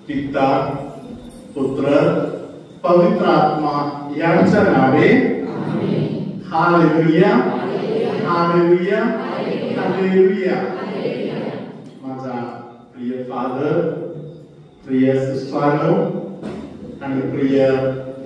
पिता पुत्र पवित्र आत्मा यांच्या नावे हालेलुया हालेलुया हालेलुया. माझा प्रिय फादर, प्रिय सिस्टरांनो आणि प्रिय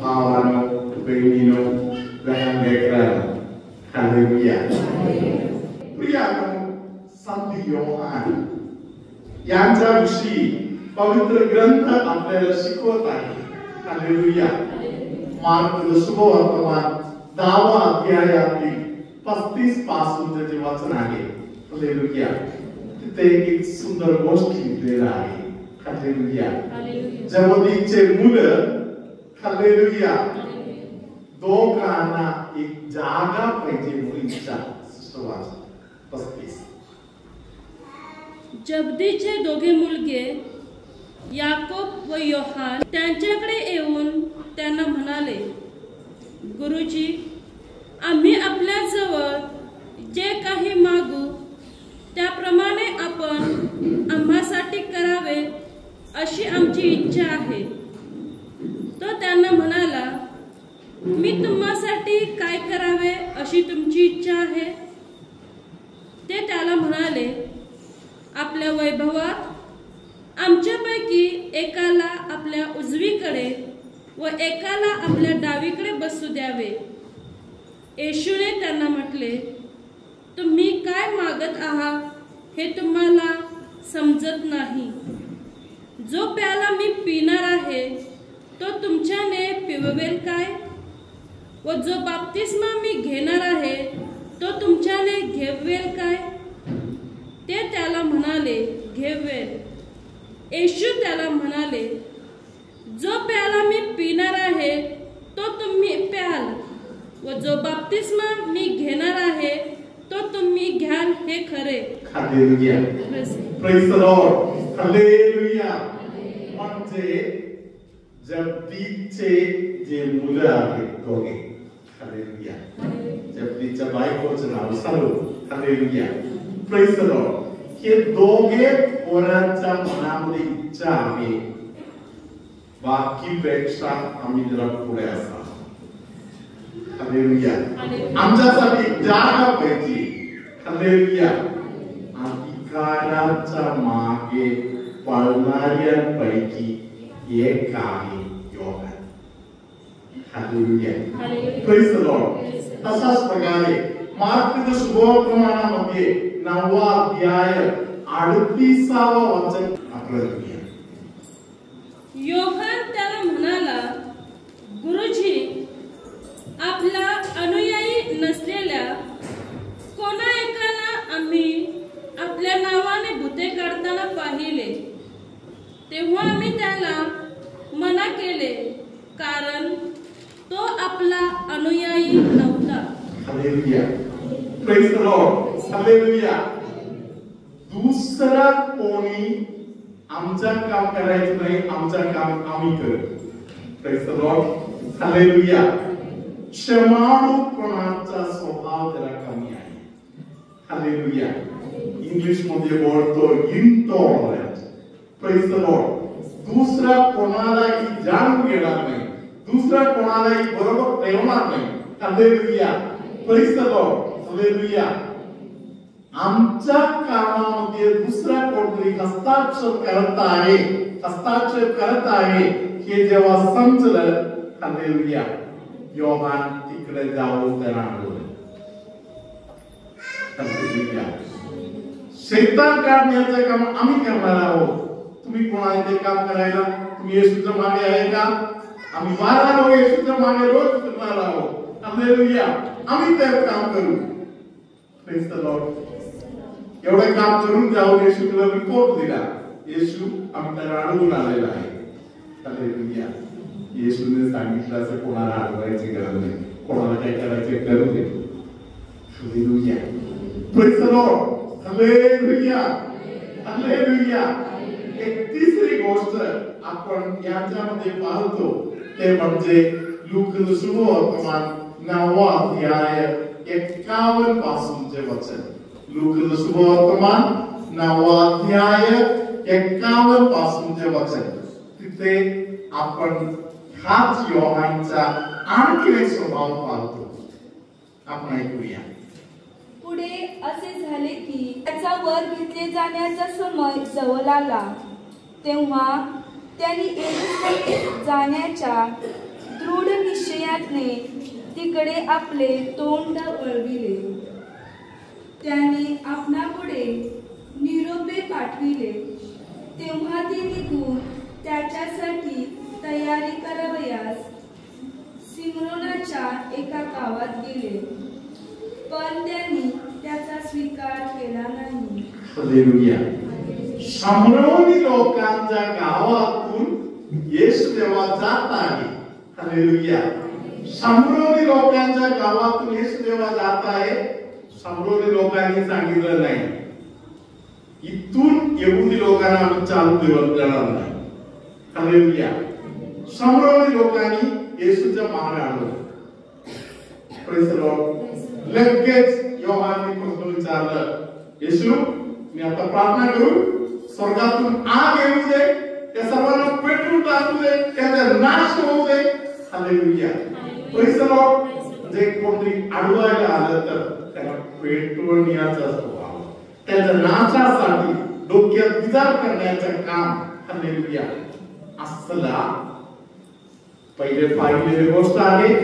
भावांनो, बहिणींनो, लहान लेकरांनो, हालेलुया. प्रियानो, संत योहान यांच्याविषयी पवित्र ग्रंथ आपल्याला शिकवत आहे. हालेलुया. मार्क सुवर्तमान 10 अध्यायातील 35 पासूनचे जे वचन आहे, हालेलुया, तिथे एक सुंदर गोष्ट लिहिलेली आहे. हालेलुया. जबदीचे मुलं, हालेलुया, दोघांना एक जागा पाहिजे मुलींच्या. 35. जबदीचे दोघे मुलगे याकोब व योहान त्यांच्याकडे येऊन त्यांना म्हणाले, गुरुजी, आम्ही आपल्याजवळ जे काही मागू त्याप्रमाणे आपण आम्हासाठी करावे अशी आमची इच्छा आहे. तो त्यांना म्हणाला, मी तुम्हासाठी काय करावे अशी तुमची इच्छा आहे? ते त्याला म्हणाले, आपल्या वैभवात आमच्यापैकी एकाला आपल्या उजवीकडे व एकाला आपल्या डावीकडे बसू द्यावे. येशूने त्यांना म्हटले, तुम्ही काय मागत आहात हे तुम्हाला समजत नाही. जो प्याला मी पिणार आहे तो तुमच्याने पिववेल काय? व जो बाप्तिस्मा मी घेणार आहे तो तुमच्याने घेवेल काय? ते त्याला म्हणाले, घेवेल. येशू त्याला म्हणाले, जो प्याला मी पिणार आहे तो तुम्ही प्याल व जो बाप्तिस्मा मी घेणार आहे तो तुम्ही घ्याल हे खरे. Hallelujah. Praise the Lord. Hallelujah. म्हणजे जबदीचे जे मुलं आहेत दोघे, हालेलुया, जबदीच्या बायकोचं नाव सालू, हालेलुया. Praise the Lord. हे दोघे पोरांच्या मनामध्ये इच्छा आहे, बाकीपेक्षा आम्ही जरा पुढे असावं. हालेलुया. आमच्यासाठी जागा पाहिजे. हालेलुया. अधिकाराच्या मागे पळणाऱ्यांपैकी एक आहे Yohan. Hallelujah. Praise the Lord. तसाच प्रकारे मार्क सुवर्तमानामध्ये 9 अध्याय 38 वचन आपल्याला घ्या. योहान त्याला म्हणाला, गुरुजी, आपला अनुयायी नसलेल्या कोणा एकाला आम्ही आपल्या नावाने भूते काढताना पाहिले, तेव्हा आम्ही त्याला मना केले, कारण तो आपला अनुयायी नव्हता. Hallelujah. Praise the Lord. Hallelujah. दुसरा कोणी आमचं काम करायचं नाही, आमचं काम आम्ही करू. Praise the Lord. हालेलुया. क्षमाळूपणाचा स्वभाव जरा कमी आहे. हालेलुया. इंग्लिश मध्ये बोलतो इंटॉलरंट. Praise the Lord. दुसरा कोणालाही जाणून घेणार नाही, दुसरा कोणालाही बरोबर ठेवणार नाही. Hallelujah. Praise the Lord. Hallelujah. आमच्या कामामध्ये दुसरा कोणतरी हस्ताक्षर करत आहे हे जेव्हा समजलं, हालेलुया, योहान तिकडे जाऊन त्यांना आढळलं. हालेलुया. शैतान काढण्याचं काम आम्ही करणार आहोत. तुम्ही कोणा इथे काम करायला? तुम्ही येशूच्या मागे आहे का? आम्ही 12 लोक येशूच्या मागे रोज फिरणार आहोत. हालेलुया. आम्ही ते काम करू. Praise the Lord. एवढे काम करून जाऊन येशूला रिपोर्ट दिला, येशू आम्ही त्याला अडवून आलेला आहे. हालेलुया. येशूने सांगितलं असं कोणाला अडवायची गरज नाही, कोणाला काय करायचे करू दे. Hallelujah. Praise the Lord. Hallelujah. Hallelujah. एक तिसरी गोष्ट आपण यांच्यामध्ये पाहतो ते म्हणजे लूका सुवर्तमान 9 अध्याय 51 पासूनचे वचन. लूका सुवर्तमान 9 अध्याय 51 पासूनचे वचन. तिथे आपण हाच योहानचा आणखी एक स्वभाव पाहतो. आपण ऐकूया. पुढे असे झाले की त्याचा वर घेतले जाण्याचा समय जवळ आला. तेव्हा त्यांनी येरूशलेम जाण्याच्या दृढ निश्चयाने तिकडे आपले तोंड वळविले. त्यांनी आपणापुढे निरोपे पाठविले. तेव्हा ते निघून त्याच्यासाठी तयारी करावयास सिमरोनाच्या एका गावात गेले, पण त्यांनी त्याचा स्वीकार केला नाही. हालेलुया. शमरोनी लोकांच्या गावातून येशू देवा जात आहे. हालेलुया. शमरोनी लोकांच्या गावातून येशू देवा जात आहे. शमरोनी लोकांनी सांगितलं नाही, इथून यहुदी लोकांना आम्ही चालू देणार नाही. हालेलुया. शमरोनी लोकांनी येशूच्या मागे आलं. Praise the Lord. लगेच योहानने प्रश्न विचारलं, येशू मी आता प्रार्थना करू, स्वर्गातून आग येऊ दे, त्या सर्वांना पेटून टाकू दे, त्याचा नाश होऊ दे. हालेलुया. Praise the Lord. जे कोणी अडवायला आलं तर त्याला पेटवण्याचा स्वभाव, त्याच्या नाशासाठी डोक्यात विचार करण्याचं काम. हालेलुया. असला पहिले पाहिलेली गोष्ट आहे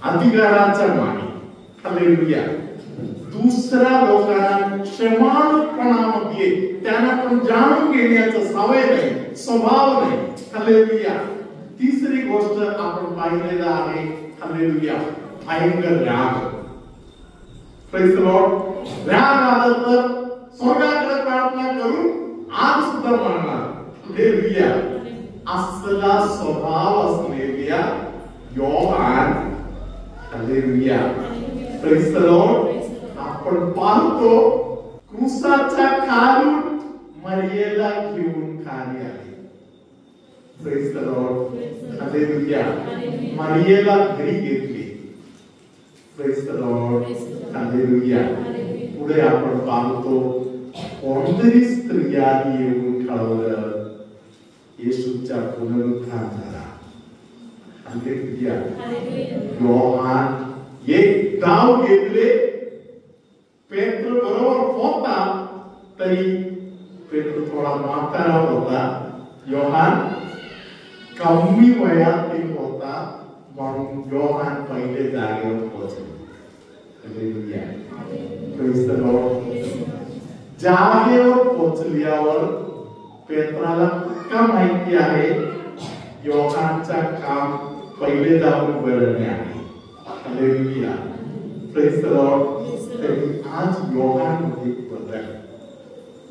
अधिकाराच्या मागे. हालेलुया. दुसऱ्या लोकांना क्षमापणामध्ये त्यांना पण जाणून घेण्याचा सवय नाही, स्वभाव नाही. हालेलुया. तिसरी गोष्ट आपण पाहिलेला आहे. हालेलुया. भयंकर राग. Praise the Lord. राग आला तर स्वर्गाकडे प्रार्थना करून आग सुद्धा मारणार. हालेलुया. असला स्वभाव असलेल्या Yohan. Hallelujah. Praise the Lord. आपण पाहतो क्रूसाच्या खालून मरियेला घेऊन खाली आले. Praise the Lord. हालेलुया. मरियेला घरी घेतली. Praise the Lord. हालेलुया. पुढे आपण पाहतो कोणतरी स्त्रियांनी येऊन कळवलं येशूचा पुनरुत्थान झाला. हालेलुया. योहान एक गाव घेतले. पेत्र बरोबर होता तरी पेत्र थोडा म्हातारा होता. योहान कमी वयातील होता, म्हणून योहान पहिले जागेवर पोहोचले. हालेलुया. Praise the Lord. जागेवर पोहोचल्यावर पेत्राला पक्का माहिती आहे योहानचा काम पहिले जाऊन उघडणे आहे. हालेलुया. Praise the Lord. आज योहानमध्ये बदल.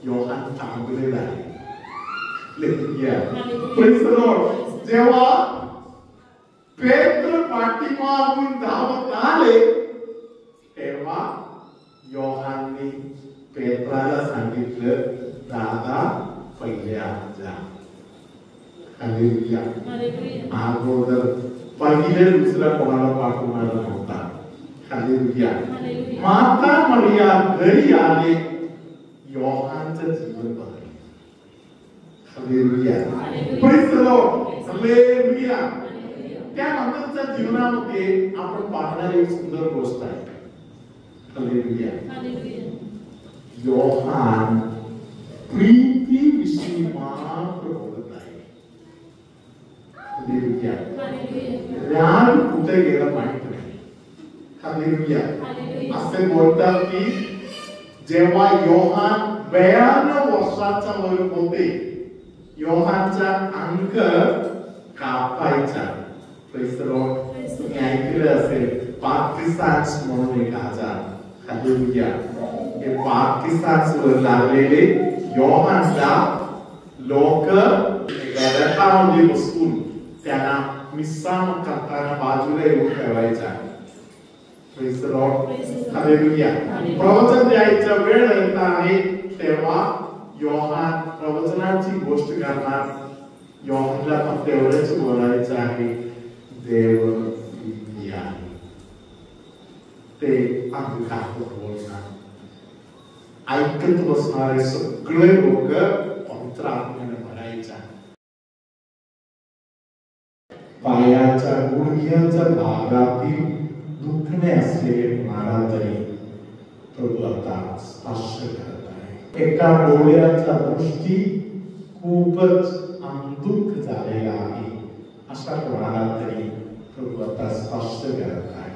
योहान थांबलेला आहे. हालेलुया. Praise the Lord. जेव्हा पेत्र पाठीमागून धावत आले तेव्हा योहानने पेत्राला सांगितलं, दादा पहिले आत जा. हालेलुया. अगोदर पहिले दुसरा कोणाला पाठवणार नव्हता. हालेलुया. माता मरिया घरी आले, योहानचं जीवन बदलले. Hallelujah. Praise the Lord. Hallelujah. त्यानंतरच्या जीवनामध्ये आपण पाहणारी एक सुंदर गोष्ट आहे. हालेलुया. योहान प्रीतीविषयी मात्र बोलत आहे. हालेलुया. राग कुठे गेला माहित नाही. हालेलुया. असे बोलतात की जेव्हा योहान 92 वर्षाचा वय होते, योहानचा अंक कापायचा. Praise the Lord. तुम्ही ऐकलं असेल पाकिस्तान म्हणून एक आजार. हालेलुया. हे पाकिस्तानवर लागलेले योहानला लोक रथामध्ये बसून त्यांना मिसाम करताना बाजूला येऊन ठेवायचा. Praise the Lord. हालेलुया. प्रवचन द्यायचा वेळ येत आहे तेव्हा योहान प्रवचनाची गोष्ट करणार. योहानला फक्त एवढंच बोलायचं आहे, देव प्रीती आहे. ते अंधकार बोलणार. ऐकत बसणारे सगळे लोक पवित्र आत्म्याने भरायचा. त्याच्या गुडघ्याच्या भागातील दुखणे असलेले कुणाला तरी प्रभू आता स्पर्श करत आहे. एका डोळ्याचा दृष्टी खूपच अंधुक झालेला आहे, अशा कोणाला तरी प्रभू आता स्पर्श करत आहे.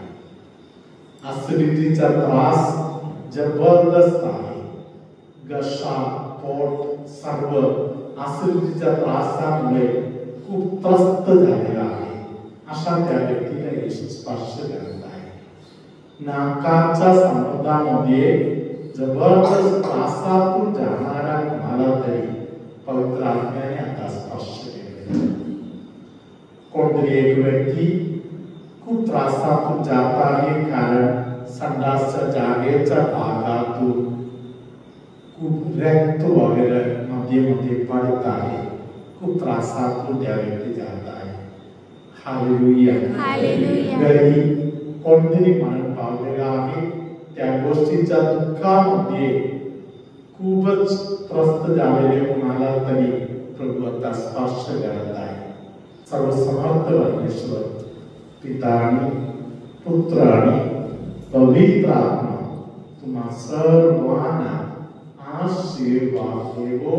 ऍसिडिटीचा त्रास जबरदस्त आहे. घसा, पोट सर्व ऍसिडिटीच्या त्रासामुळे खूप त्रस्त झालेला आहे, अशा त्या व्यक्तीला येशू स्पर्श करत आहे. नाकाच्या संबंधामध्ये जबरदस्त त्रासातून जाणारा कोणाला तरी पवित्र आत्म्याने आता स्पर्श केले. कोणतरी एक व्यक्ती खूप त्रासातून जात आहे, कारण संडासच्या जागेच्या भागातून खूप रक्त वगैरे मध्ये मध्ये पडत आहे. खूप त्रासातून त्या व्यक्ती जात आहे. Hallelujah, hallelujah. घरी कोणतरी मरण पावलेला आहे, त्या गोष्टीच्या दुःखामध्ये खूपच त्रस्त झालेले कोणाला तरी प्रभू आता स्पर्श करत आहे. सर्वसमर्थ परमेश्वर पिता आणि पुत्र आणि पवित्र आत्मा तुम्हा सर्वांना आशीर्वाद देवो.